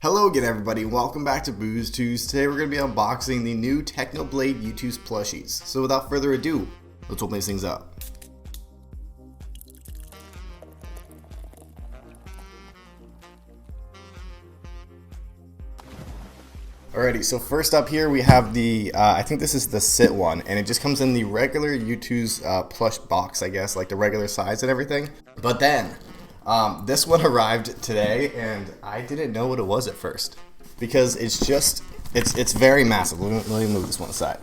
Hello again everybody, and welcome back to Boozetooz. Today we're going to be unboxing the new Technoblade Youtooz Plushies. So without further ado, let's open these things up. Alrighty, so first up here we have the, I think this is the sit one, and it just comes in the regular Youtooz plush box, I guess, like the regular size and everything. But then, this one arrived today, and I didn't know what it was at first, because it's very massive. Let me move this one aside.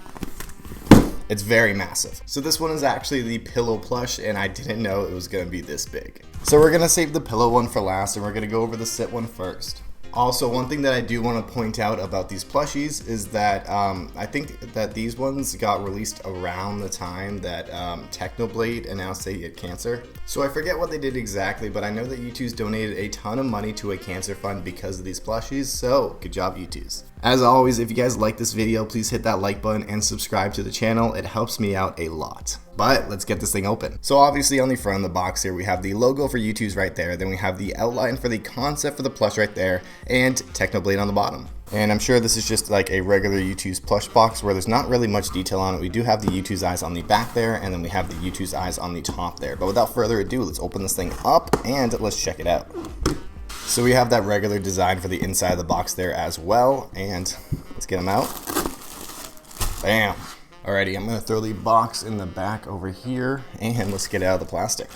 It's very massive. So this one is actually the pillow plush, and I didn't know it was going to be this big. So we're going to save the pillow one for last, and we're going to go over the sit one first. Also, one thing that I do want to point out about these plushies is that I think that these ones got released around the time that Technoblade announced they had cancer. So I forget what they did exactly, but I know that Youtooz donated a ton of money to a cancer fund because of these plushies, so good job Youtooz. As always, if you guys like this video, please hit that like button and subscribe to the channel. It helps me out a lot. But let's get this thing open. So obviously on the front of the box here, we have the logo for Youtooz right there. Then we have the outline for the concept for the plush right there, and Technoblade on the bottom. And I'm sure this is just like a regular Youtooz plush box where there's not really much detail on it. We do have the Youtooz eyes on the back there, and then we have the Youtooz eyes on the top there. But without further ado, let's open this thing up and let's check it out. So we have that regular design for the inside of the box there as well, and let's get them out. Bam! Alrighty, I'm going to throw the box in the back over here, and let's get out of the plastic.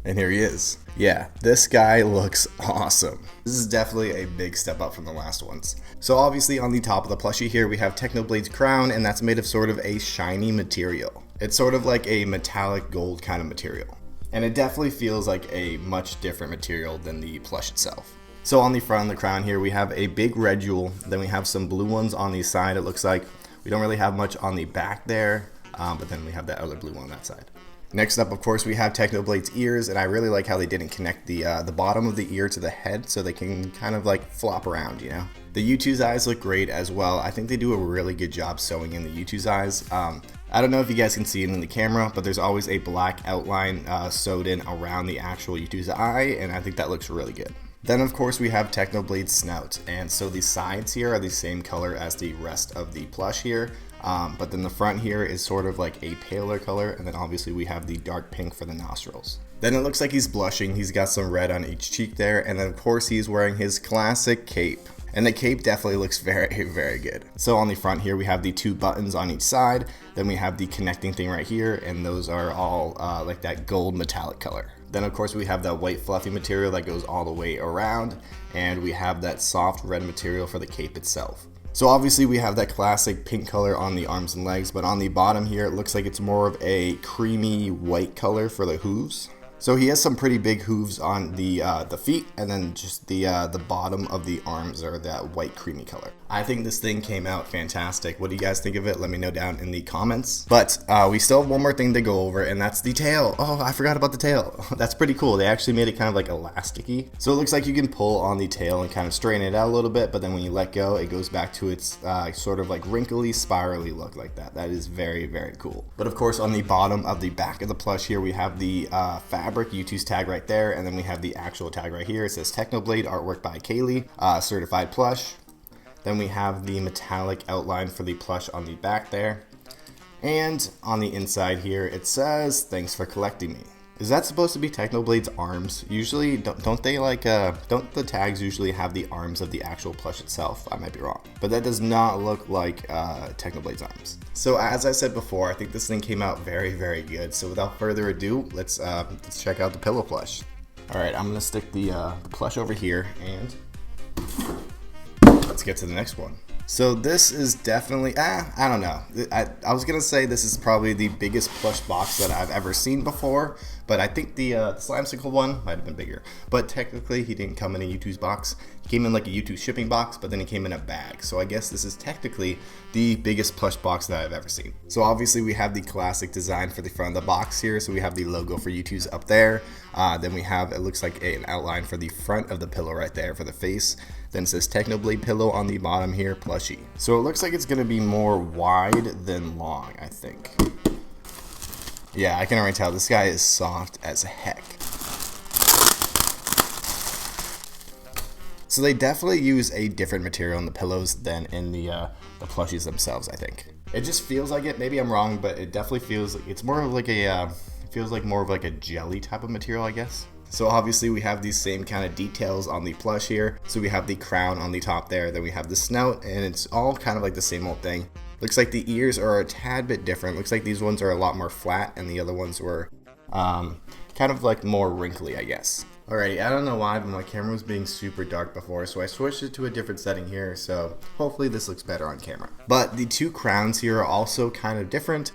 And here he is. Yeah, this guy looks awesome. This is definitely a big step up from the last ones. So obviously on the top of the plushie here, we have Technoblade's crown, and that's made of sort of a shiny material. It's sort of like a metallic gold kind of material. And it definitely feels like a much different material than the plush itself. So on the front of the crown here, we have a big red jewel. Then we have some blue ones on the side. It looks like we don't really have much on the back there, but then we have that other blue one on that side. Next up, of course, we have Technoblade's ears, and I really like how they didn't connect the bottom of the ear to the head, so they can kind of like flop around, you know? The Youtooz eyes look great as well. I think they do a really good job sewing in the Youtooz eyes. I don't know if you guys can see it in the camera, but there's always a black outline sewed in around the actual Youtooz eye, and I think that looks really good. Then of course we have Technoblade's snout, and so the sides here are the same color as the rest of the plush here, but then the front here is sort of like a paler color, and then obviously we have the dark pink for the nostrils. Then it looks like he's blushing. He's got some red on each cheek there, and then of course he's wearing his classic cape. And the cape definitely looks very, very good. So on the front here, we have the two buttons on each side. Then we have the connecting thing right here, and those are all like that gold metallic color. Then of course we have that white fluffy material that goes all the way around, and we have that soft red material for the cape itself. So obviously we have that classic pink color on the arms and legs, but on the bottom here, it looks like it's more of a creamy white color for the hooves. So he has some pretty big hooves on the feet, and then just the bottom of the arms are that white creamy color. I think this thing came out fantastic. What do you guys think of it? Let me know down in the comments. But we still have one more thing to go over, and that's the tail. Oh, I forgot about the tail. That's pretty cool. They actually made it kind of like elasticy. So it looks like you can pull on the tail and kind of straighten it out a little bit, but then when you let go, it goes back to its sort of like wrinkly, spirally look like that. That is very, very cool. But of course, on the bottom of the back of the plush here, we have the fabric Youtooz tag right there, and then we have the actual tag right here. It says Technoblade, artwork by Kaylee, certified plush. Then we have the metallic outline for the plush on the back there, and on the inside here it says thanks for collecting me. Is that supposed to be Technoblade's arms? Usually don't they like don't the tags usually have the arms of the actual plush itself? I might be wrong, but that does not look like Technoblade's arms. So as I said before, I think this thing came out very, very good. So without further ado, let's check out the pillow plush. All right, I'm gonna stick the plush over here, and let's get to the next one. So this is definitely, I don't know. I was gonna say this is probably the biggest plush box that I've ever seen before, but I think the Slimesicle one might have been bigger. But technically, he didn't come in a Youtooz box. He came in like a Youtooz shipping box, but then he came in a bag. So I guess this is technically the biggest plush box that I've ever seen. So obviously we have the classic design for the front of the box here. So we have the logo for Youtooz up there. Then we have, it looks like an outline for the front of the pillow right there for the face. Then it says Technoblade pillow on the bottom here, plushie. So it looks like it's gonna be more wide than long, I think. Yeah, I can already tell this guy is soft as heck. So they definitely use a different material in the pillows than in the plushies themselves, I think. It just feels like it. Maybe I'm wrong, but it definitely feels like it's more of like a, feels like more of like a jelly type of material, I guess. So obviously we have these same kind of details on the plush here. So we have the crown on the top there, then we have the snout, and it's all kind of like the same old thing. Looks like the ears are a tad bit different. Looks like these ones are a lot more flat and the other ones were kind of like more wrinkly, I guess. Alrighty, I don't know why, but my camera was being super dark before, so I switched it to a different setting here, so hopefully this looks better on camera. But the two crowns here are also kind of different.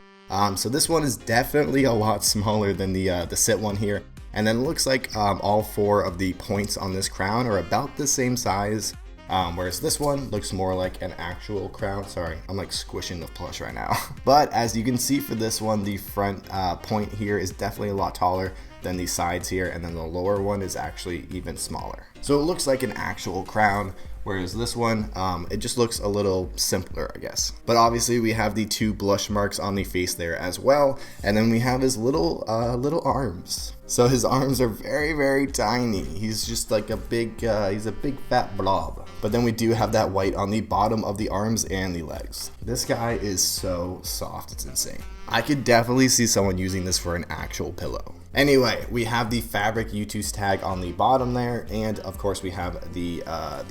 So this one is definitely a lot smaller than the sit one here. And then it looks like all four of the points on this crown are about the same size. Whereas this one looks more like an actual crown. Sorry, I'm like squishing the plush right now. But as you can see for this one, the front point here is definitely a lot taller than the sides here, and then the lower one is actually even smaller. So it looks like an actual crown, whereas this one, it just looks a little simpler, I guess. But obviously we have the two blush marks on the face there as well, and then we have his little arms. So his arms are very, very tiny. He's just like a big, he's a big fat blob. But then we do have that white on the bottom of the arms and the legs. This guy is so soft, it's insane. I could definitely see someone using this for an actual pillow. Anyway, we have the fabric Youtooz tag on the bottom there, and of course we have the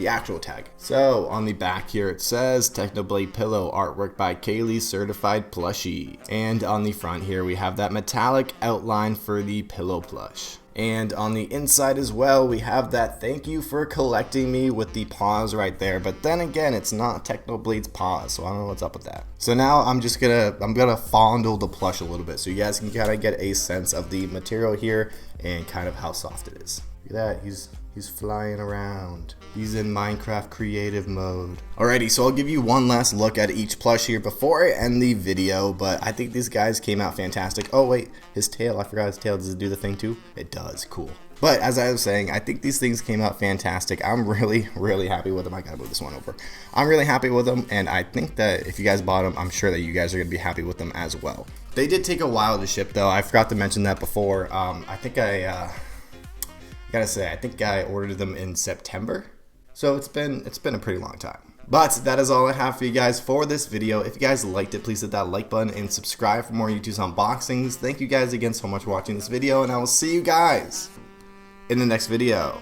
actual tag. So on the back here it says Technoblade Pillow, artwork by Kaylee, certified plushie. And on the front here we have that metallic outline for the pillow plush. And on the inside as well, we have that thank you for collecting me with the paws right there. But then again, it's not Technoblade's paws, so I don't know what's up with that. So now I'm gonna fondle the plush a little bit so you guys can kind of get a sense of the material here and kind of how soft it is. Look at that, he's flying around. He's in Minecraft creative mode. Alrighty, so I'll give you one last look at each plush here before I end the video, but I think these guys came out fantastic. Oh wait, his tail, I forgot his tail. Does it do the thing too? It does, cool. But as I was saying, I think these things came out fantastic. I'm really, really happy with them. I gotta move this one over. I'm really happy with them, and I think that if you guys bought them, I'm sure that you guys are gonna be happy with them as well. They did take a while to ship though. I forgot to mention that before. I think I ordered them in September. So it's been a pretty long time. But that is all I have for you guys for this video. If you guys liked it, please hit that like button and subscribe for more Youtooz unboxings. Thank you guys again so much for watching this video, and I will see you guys in the next video.